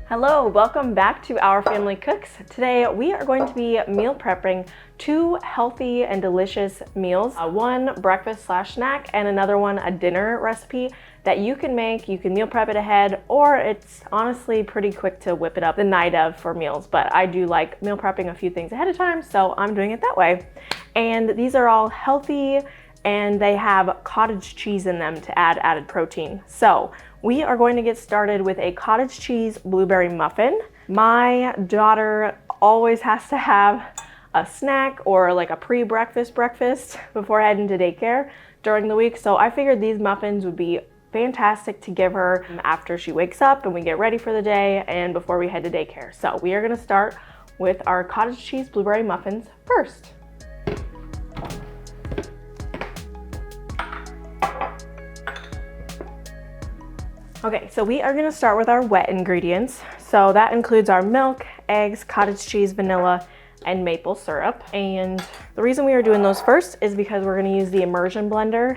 Hello, welcome back to Our Family Cooks. Today we are going to be meal prepping two healthy and delicious meals. One breakfast slash snack and another one a dinner recipe that you can make. You can meal prep it ahead, or it's honestly pretty quick to whip it up the night of for meals. But I do like meal prepping a few things ahead of time, so I'm doing it that way. And these are all healthy and they have cottage cheese in them to add added protein. So we are going to get started with a cottage cheese blueberry muffin. My daughter always has to have a snack or like a pre-breakfast breakfast before heading to daycare during the week. So I figured these muffins would be fantastic to give her after she wakes up and we get ready for the day and before we head to daycare. So we are gonna start with our cottage cheese blueberry muffins first. Okay, so we are gonna start with our wet ingredients. So that includes our milk, eggs, cottage cheese, vanilla, and maple syrup. And the reason we are doing those first is because we're gonna use the immersion blender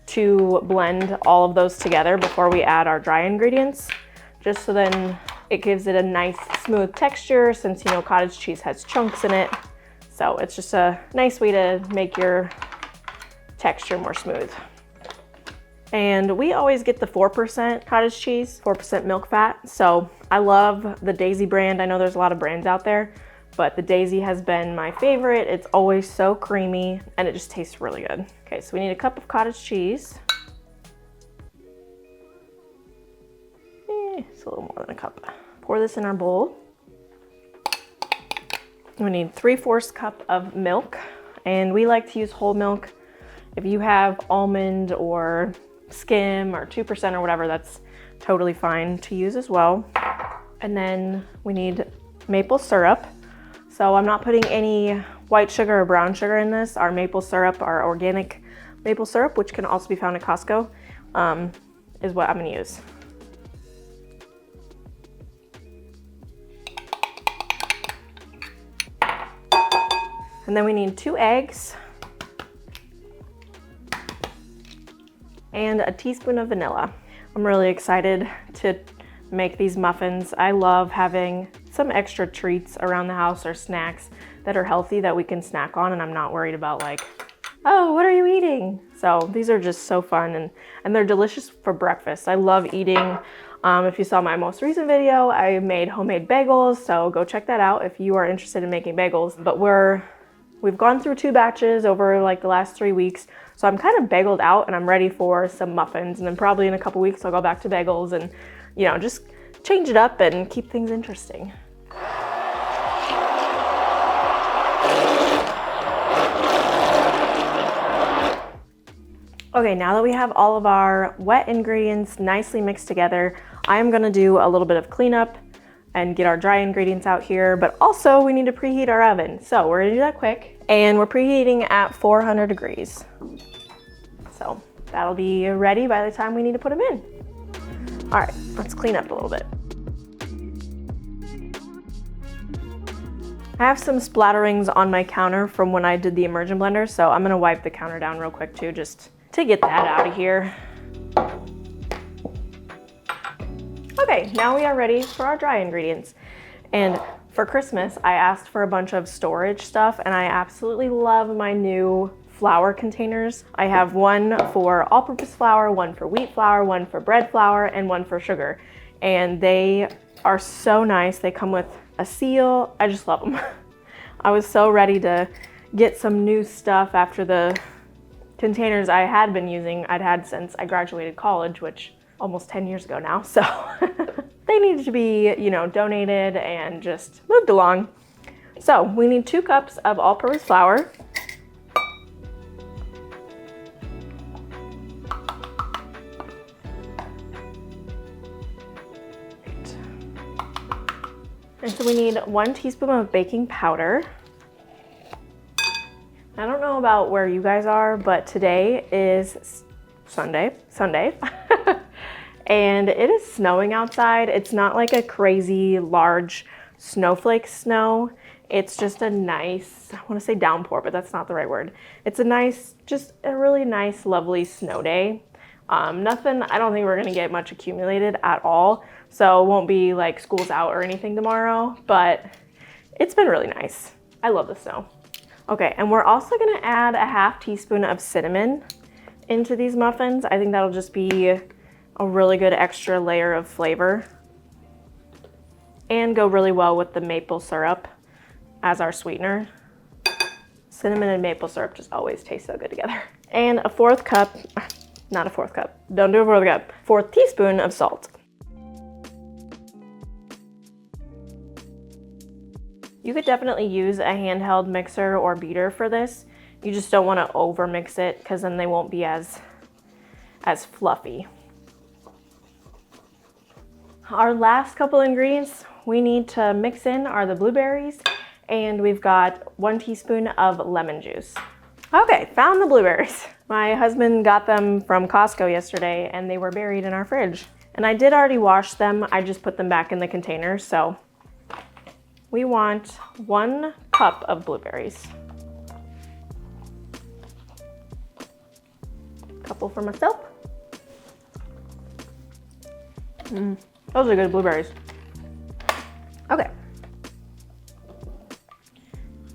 to blend all of those together before we add our dry ingredients, just so then it gives it a nice smooth texture since, you know, cottage cheese has chunks in it. So it's just a nice way to make your texture more smooth. And we always get the 4% cottage cheese, 4% milk fat. So I love the Daisy brand. I know there's a lot of brands out there, but the Daisy has been my favorite. It's always so creamy and it just tastes really good. Okay, so we need a cup of cottage cheese. It's a little more than a cup. Pour this in our bowl. We need 3/4 cup of milk, and we like to use whole milk. If you have almond or skim or 2% or whatever, that's totally fine to use as well. And then we need maple syrup. So I'm not putting any white sugar or brown sugar in this. Our maple syrup, our organic maple syrup, which can also be found at Costco, is what I'm gonna use. And then we need 2 eggs and a teaspoon of vanilla. I'm really excited to make these muffins. I love having some extra treats around the house or snacks that are healthy that we can snack on, and I'm not worried about like, oh, what are you eating? So these are just so fun and they're delicious for breakfast. I love eating. If you saw my most recent video, I made homemade bagels, so go check that out if you are interested in making bagels. But we've gone through 2 batches over like the last 3 weeks. So I'm kind of bageled out and I'm ready for some muffins. And then probably in a couple weeks, I'll go back to bagels and, you know, just change it up and keep things interesting. Okay, now that we have all of our wet ingredients nicely mixed together, I am gonna do a little bit of cleanup and get our dry ingredients out here, but also we need to preheat our oven. So we're gonna do that quick, and we're preheating at 400 degrees. So that'll be ready by the time we need to put them in. All right, let's clean up a little bit. I have some splatterings on my counter from when I did the immersion blender, so I'm gonna wipe the counter down real quick too, just to get that out of here. Okay, now we are ready for our dry ingredients. And for Christmas, I asked for a bunch of storage stuff, and I absolutely love my new flour containers. I have one for all-purpose flour, one for wheat flour, one for bread flour, and one for sugar. And they are so nice. They come with a seal. I just love them. I was so ready to get some new stuff after the containers I had been using, I'd had since I graduated college, which almost 10 years ago now. So they needed to be, you know, donated and just moved along. So we need 2 cups of all-purpose flour. And so we need 1 teaspoon of baking powder. I don't know about where you guys are, but today is Sunday, and it is snowing outside. It's not like a crazy large snowflake snow. It's just a nice, I want to say downpour, but that's not the right word. It's a nice, just a really nice, lovely snow day. Nothing, I don't think we're gonna get much accumulated at all, So it won't be like school's out or anything tomorrow, but it's been really nice. I love the snow. Okay, and we're also gonna add a half teaspoon of cinnamon into these muffins. I think that'll just be a really good extra layer of flavor and go really well with the maple syrup as our sweetener. Cinnamon and maple syrup just always taste so good together. And a fourth cup, not a fourth cup, don't do a fourth cup, fourth teaspoon of salt. You could definitely use a handheld mixer or beater for this. You just don't want to over mix it because then they won't be as fluffy. Our last couple ingredients we need to mix in are the blueberries, and we've got 1 teaspoon of lemon juice. Okay, found the blueberries. My husband got them from Costco yesterday and they were buried in our fridge. And I did already wash them, I just put them back in the container. So we want 1 cup of blueberries. A couple for myself. Those are good blueberries. Okay.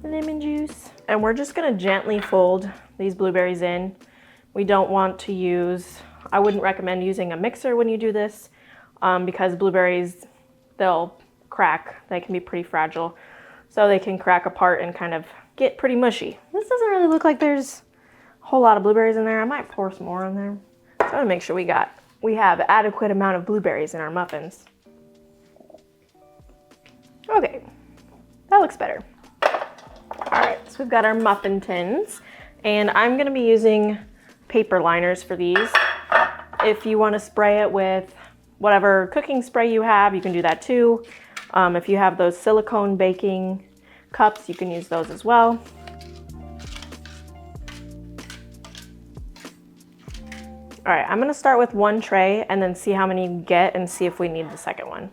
Lemon juice. And we're just gonna gently fold these blueberries in. We don't want to use, I wouldn't recommend using a mixer when you do this because blueberries, they'll crack. They can be pretty fragile. So they can crack apart and kind of get pretty mushy. This doesn't really look like there's a whole lot of blueberries in there. I might pour some more in there. So I wanna make sure we have adequate amount of blueberries in our muffins. Okay, that looks better. All right, so we've got our muffin tins, and I'm gonna be using paper liners for these. If you wanna spray it with whatever cooking spray you have, you can do that too. If you have those silicone baking cups, you can use those as well. All right, I'm gonna start with 1 tray and then see how many you get and see if we need the second one.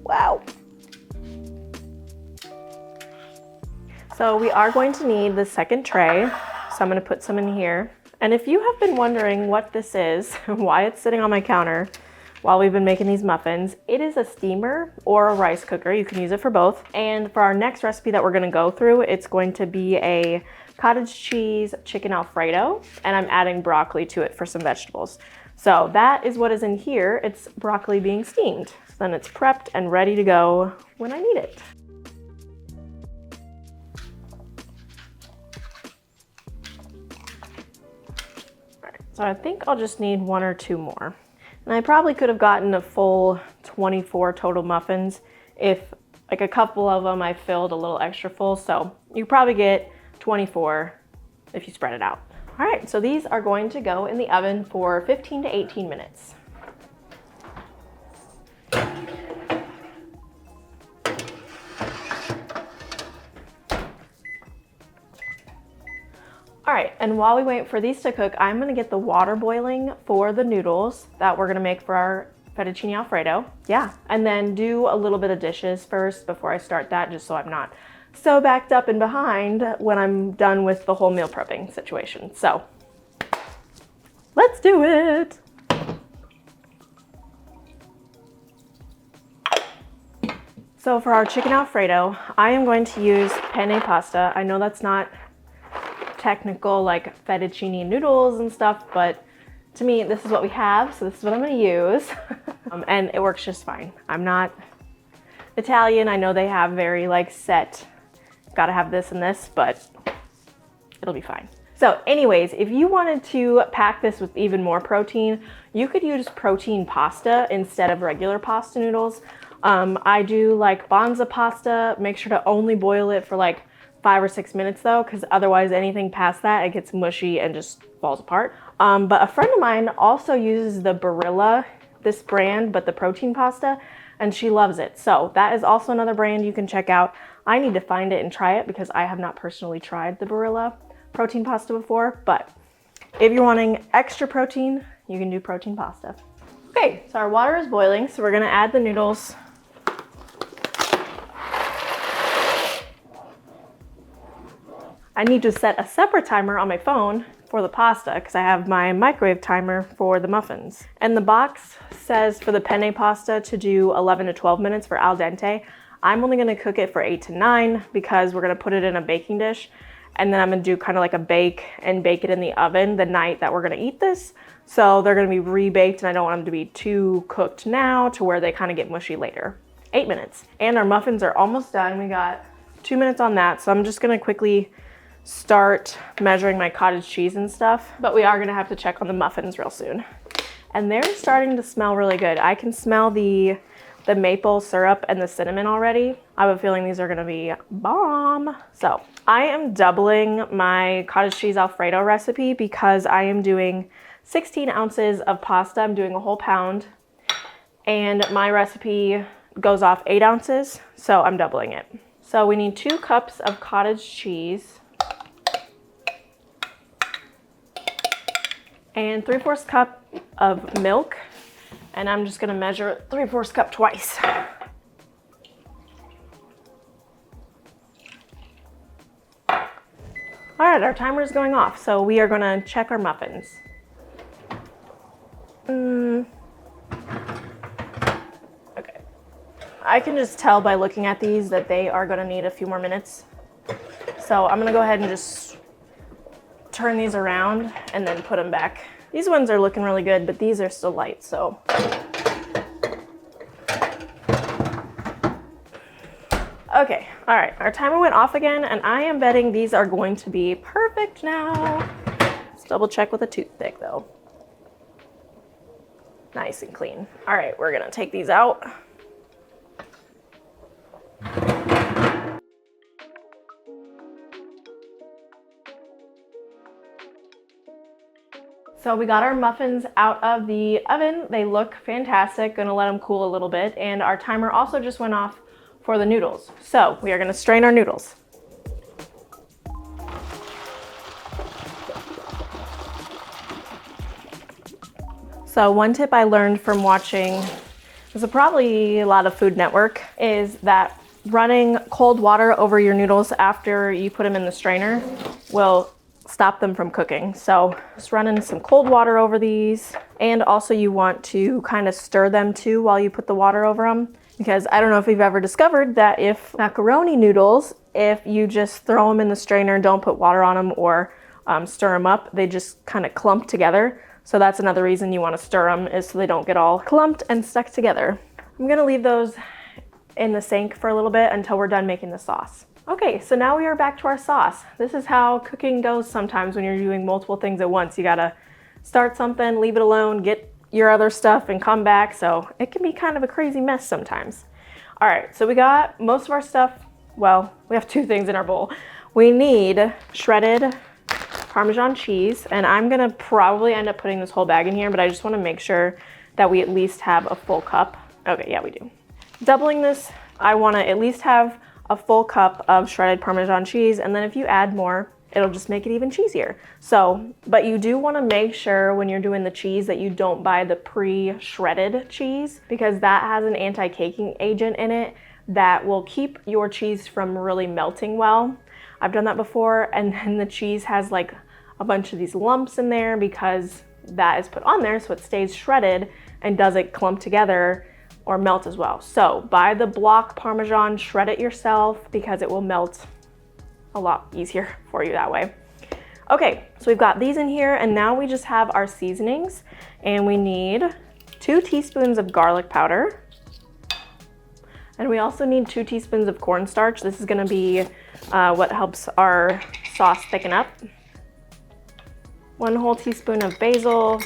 Wow. So we are going to need the second tray. So I'm gonna put some in here. And if you have been wondering what this is, why it's sitting on my counter while we've been making these muffins, it is a steamer or a rice cooker. You can use it for both. And for our next recipe that we're gonna go through, it's going to be a cottage cheese chicken Alfredo, and I'm adding broccoli to it for some vegetables. So that is what is in here. It's broccoli being steamed. So then it's prepped and ready to go when I need it. All right, so I think I'll just need 1 or 2 more. And I probably could have gotten a full 24 total muffins if like a couple of them I filled a little extra full. So you probably get 24 if you spread it out. All right, so these are going to go in the oven for 15 to 18 minutes. All right, and while we wait for these to cook, I'm gonna get the water boiling for the noodles that we're gonna make for our fettuccine Alfredo. Yeah, and then do a little bit of dishes first before I start that, just so I'm not so backed up and behind when I'm done with the whole meal prepping situation. So let's do it. So for our chicken Alfredo, I am going to use penne pasta. I know that's not technical like fettuccine noodles and stuff, but to me this is what we have, so this is what I'm going to use. And it works just fine. I'm not Italian. I know they have very like set, gotta have this and this, but it'll be fine. So anyways, if you wanted to pack this with even more protein, you could use protein pasta instead of regular pasta noodles. I do like Banza pasta. Make sure to only boil it for like 5 or 6 minutes though, because otherwise anything past that, it gets mushy and just falls apart. But a friend of mine also uses the Barilla, this brand, but the protein pasta, and she loves it. So that is also another brand you can check out. I need to find it and try it because I have not personally tried the Barilla protein pasta before, but if you're wanting extra protein, you can do protein pasta. Okay, so our water is boiling, so we're gonna add the noodles. I need to set a separate timer on my phone for the pasta because I have my microwave timer for the muffins. And the box says for the penne pasta to do 11 to 12 minutes for al dente. I'm only gonna cook it for 8 to 9 because we're gonna put it in a baking dish, and then I'm gonna do kind of like a bake and bake it in the oven the night that we're gonna eat this. So they're gonna be rebaked, and I don't want them to be too cooked now to where they kind of get mushy later. 8 minutes. And our muffins are almost done. We got 2 minutes on that, so I'm just gonna quickly start measuring my cottage cheese and stuff, but we are gonna have to check on the muffins real soon. And they're starting to smell really good. I can smell the maple syrup and the cinnamon already. I have a feeling these are gonna be bomb. So I am doubling my cottage cheese Alfredo recipe because I am doing 16 ounces of pasta. I'm doing a whole pound, and my recipe goes off 8 ounces, so I'm doubling it. So we need 2 cups of cottage cheese and 3/4 cup of milk. And I'm just gonna measure 3/4 cup twice. All right, our timer is going off, so we are gonna check our muffins. Okay. I can just tell by looking at these that they are gonna need a few more minutes. So I'm gonna go ahead and just turn these around and then put them back. These ones are looking really good, but these are still light, so. Okay, all right, our timer went off again, and I am betting these are going to be perfect now. Let's double check with a toothpick though. Nice and clean. All right, we're gonna take these out. So we got our muffins out of the oven. They look fantastic. Gonna let them cool a little bit. And our timer also just went off for the noodles. So we are gonna strain our noodles. So one tip I learned from watching, this is probably a lot of Food Network, is that running cold water over your noodles after you put them in the strainer will stop them from cooking. So just running some cold water over these. And also you want to kind of stir them too while you put the water over them. Because I don't know if you've ever discovered that if macaroni noodles, if you just throw them in the strainer and don't put water on them or stir them up, they just kind of clump together. So that's another reason you want to stir them, is so they don't get all clumped and stuck together. I'm gonna leave those in the sink for a little bit until we're done making the sauce. Okay, so now we are back to our sauce. This is how cooking goes sometimes when you're doing multiple things at once. You gotta start something, leave it alone, get your other stuff and come back. So it can be kind of a crazy mess sometimes. All right, so we got most of our stuff. Well, we have 2 things in our bowl. We need shredded Parmesan cheese, and I'm gonna probably end up putting this whole bag in here, but I just wanna make sure that we at least have a full cup. Okay, yeah, we do. Doubling this, I wanna at least have a full cup of shredded Parmesan cheese, and then if you add more, it'll just make it even cheesier. So, but you do want to make sure when you're doing the cheese that you don't buy the pre-shredded cheese, because that has an anti-caking agent in it that will keep your cheese from really melting well. I've done that before, and then the cheese has like a bunch of these lumps in there because that is put on there so it stays shredded and doesn't clump together or melt as well. So buy the block Parmesan, shred it yourself because it will melt a lot easier for you that way. Okay, so we've got these in here, and now we just have our seasonings, and we need 2 teaspoons of garlic powder. And we also need 2 teaspoons of cornstarch. This is gonna be what helps our sauce thicken up. 1 whole teaspoon of basil.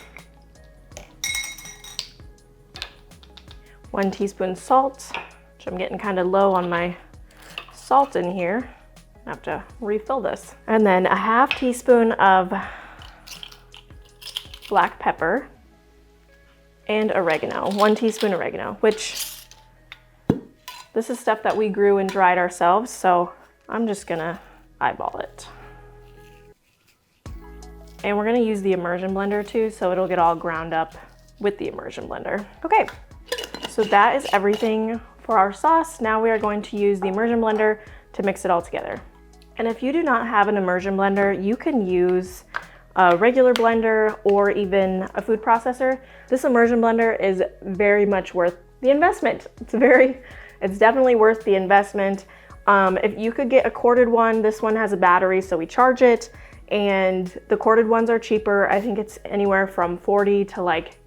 1 teaspoon salt, which I'm getting kind of low on my salt in here. I have to refill this. And then a 1/2 teaspoon of black pepper and oregano, 1 teaspoon oregano, which this is stuff that we grew and dried ourselves. So I'm just gonna eyeball it. And we're gonna use the immersion blender too, so it'll get all ground up with the immersion blender. Okay. So that is everything for our sauce. Now we are going to use the immersion blender to mix it all together. And if you do not have an immersion blender, you can use a regular blender or even a food processor. This immersion blender is very much worth the investment. It's definitely worth the investment. If you could get a corded one, this one has a battery, so we charge it, and the corded ones are cheaper. I think it's anywhere from $40 to like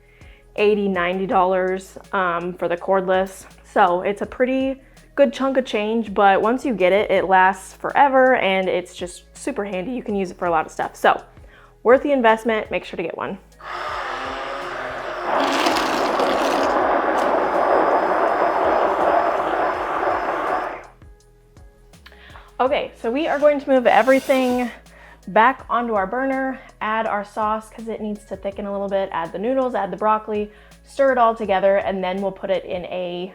$80, $90 for the cordless. So it's a pretty good chunk of change, but once you get it, it lasts forever and it's just super handy. You can use it for a lot of stuff. So worth the investment, make sure to get one. Okay, so we are going to move everything back onto our burner, add our sauce because it needs to thicken a little bit, add the noodles, add the broccoli, stir it all together, and then we'll put it in a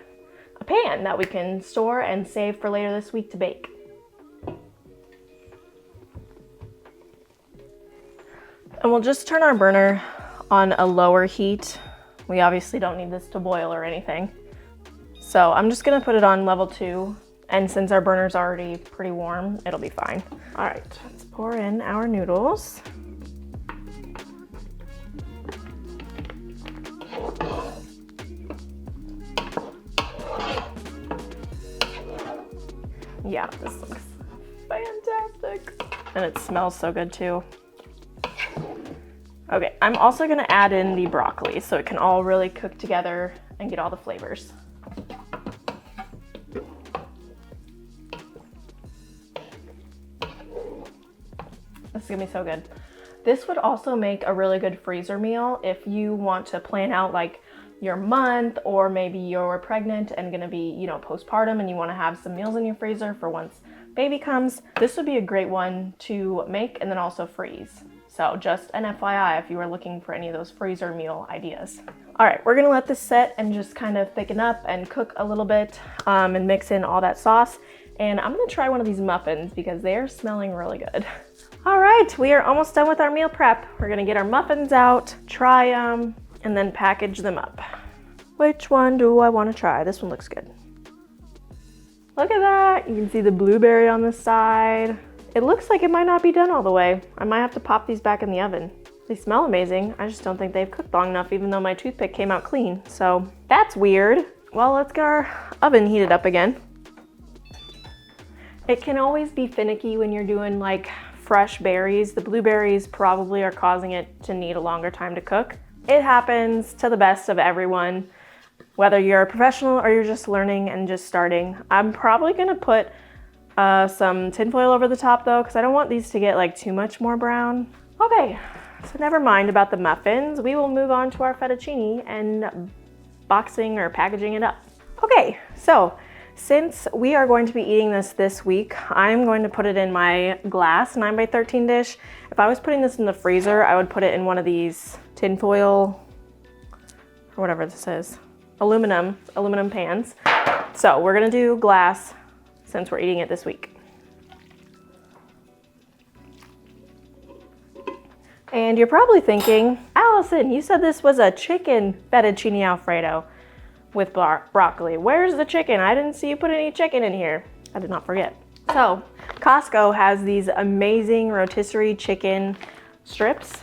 pan that we can store and save for later this week to bake. And we'll just turn our burner on a lower heat. We obviously don't need this to boil or anything. So I'm just gonna put it on level 2. And since our burner's already pretty warm, it'll be fine. All right, let's pour in our noodles. Yeah, this looks fantastic. And it smells so good too. Okay, I'm also gonna add in the broccoli so it can all really cook together and get all the flavors. This is gonna be so good. This would also make a really good freezer meal if you want to plan out like your month, or maybe you're pregnant and gonna be, you know, postpartum and you wanna have some meals in your freezer for once baby comes. This would be a great one to make and then also freeze. So just an FYI if you were looking for any of those freezer meal ideas. All right, we're gonna let this set and just kind of thicken up and cook a little bit and mix in all that sauce. And I'm gonna try one of these muffins because they're smelling really good. All right, we are almost done with our meal prep. We're gonna get our muffins out, try them, and then package them up. Which one do I wanna try? This one looks good. Look at that, you can see the blueberry on the side. It looks like it might not be done all the way. I might have to pop these back in the oven. They smell amazing. I just don't think they've cooked long enough, even though my toothpick came out clean. So that's weird. Well, let's get our oven heated up again. It can always be finicky when you're doing like fresh berries. The blueberries probably are causing it to need a longer time to cook. It happens to the best of everyone, whether you're a professional or you're just learning and just starting. I'm probably gonna put some tinfoil over the top though, because I don't want these to get like too much more brown. Okay, so never mind about the muffins. We will move on to our fettuccine and boxing or packaging it up. Okay, so since we are going to be eating this week, I'm going to put it in my glass 9x13 dish. If I was putting this in the freezer, I would put it in one of these tinfoil, or whatever this is, aluminum pans. So we're gonna do glass since we're eating it this week. And you're probably thinking, Allison, you said this was a chicken fettuccine Alfredo with broccoli. Where's the chicken? I didn't see you put any chicken in here. I did not forget. So Costco has these amazing rotisserie chicken strips,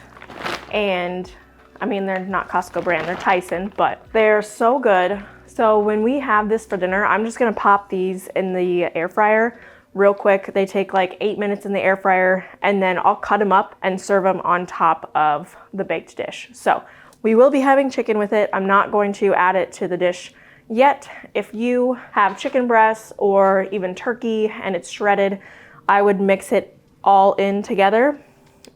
and I mean, they're not Costco brand, they're Tyson, but they're so good. So when we have this for dinner, I'm just gonna pop these in the air fryer real quick. They take like 8 minutes in the air fryer, and then I'll cut them up and serve them on top of the baked dish. So we will be having chicken with it. I'm not going to add it to the dish yet. If you have chicken breasts or even turkey and it's shredded, I would mix it all in together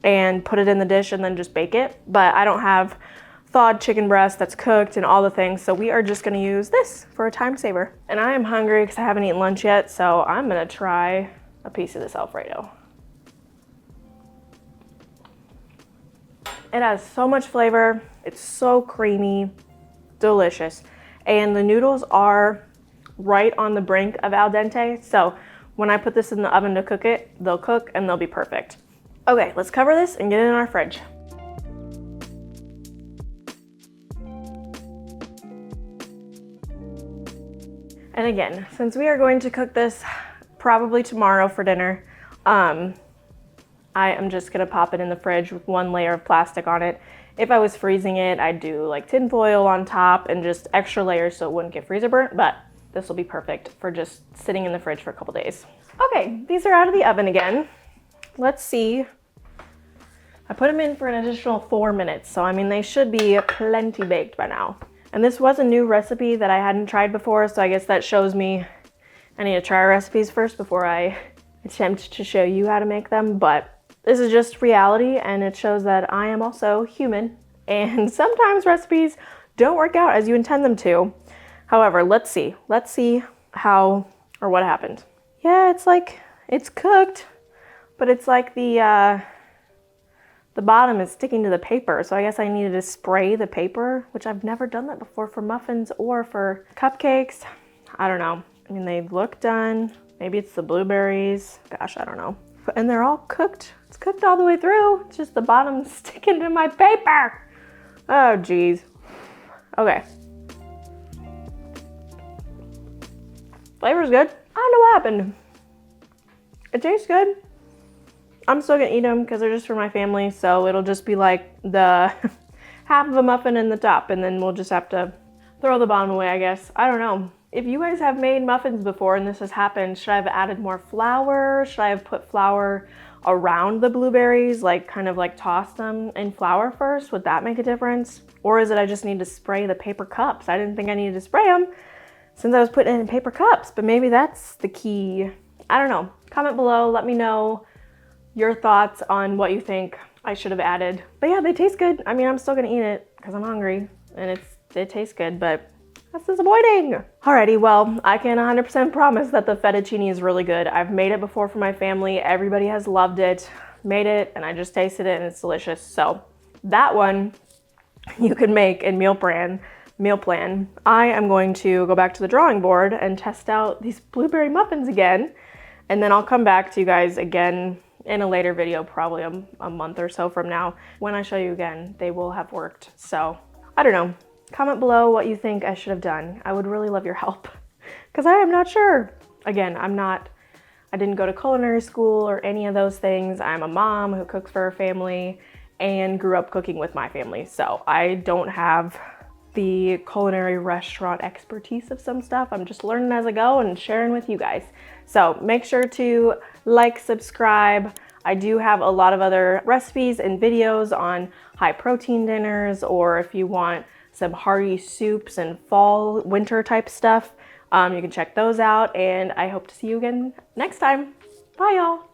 and put it in the dish and then just bake it. But I don't have thawed chicken breast that's cooked and all the things, so we are just gonna use this for a time saver. And I am hungry because I haven't eaten lunch yet, so I'm gonna try a piece of this Alfredo. It has so much flavor. It's so creamy, delicious. And the noodles are right on the brink of al dente. So when I put this in the oven to cook it, they'll cook and they'll be perfect. Okay, let's cover this and get it in our fridge. And again, since we are going to cook this probably tomorrow for dinner, I am just gonna pop it in the fridge with one layer of plastic on it. If I was freezing it, I'd do like tin foil on top and just extra layers so it wouldn't get freezer burnt, but this will be perfect for just sitting in the fridge for a couple days. Okay, these are out of the oven again. Let's see. I put them in for an additional 4 minutes, so I mean, they should be plenty baked by now. And this was a new recipe that I hadn't tried before, so I guess that shows me I need to try recipes first before I attempt to show you how to make them, but this is just reality, and it shows that I am also human, and sometimes recipes don't work out as you intend them to. However, let's see how or what happened. Yeah, it's like, it's cooked, but it's like the bottom is sticking to the paper, so I guess I needed to spray the paper, which I've never done that before for muffins or for cupcakes. I don't know. I mean, they look done. Maybe it's the blueberries. Gosh, I don't know. And they're all cooked. It's cooked all the way through. It's just the bottom sticking to my paper. Oh, geez. Okay. Flavor's good. I don't know what happened. It tastes good. I'm still gonna eat them because they're just for my family, so it'll just be like the half of a muffin in the top, and then we'll just have to throw the bottom away, I guess. I don't know. If you guys have made muffins before and this has happened, should I have added more flour? Should I have put flour around the blueberries, like kind of like toss them in flour first? Would that make a difference? Or is it I just need to spray the paper cups? I didn't think I needed to spray them since I was putting it in paper cups, but maybe that's the key. I don't know. Comment below, let me know your thoughts on what you think I should have added. But yeah, they taste good. I mean, I'm still gonna eat it because I'm hungry and it tastes good, but that's disappointing. Alrighty, well, I can 100% promise that the fettuccine is really good. I've made it before for my family. Everybody has loved it. Made it and I just tasted it and it's delicious. So that one you can make in meal plan. I am going to go back to the drawing board and test out these blueberry muffins again. And then I'll come back to you guys again in a later video, probably a month or so from now. When I show you again, they will have worked. So I don't know. Comment below what you think I should have done. I would really love your help because I am not sure. Again, I didn't go to culinary school or any of those things. I'm a mom who cooks for her family and grew up cooking with my family. So I don't have the culinary restaurant expertise of some stuff. I'm just learning as I go and sharing with you guys. So make sure to like, subscribe. I do have a lot of other recipes and videos on high protein dinners, or if you want some hearty soups and fall, winter type stuff, you can check those out, and I hope to see you again next time. Bye, y'all.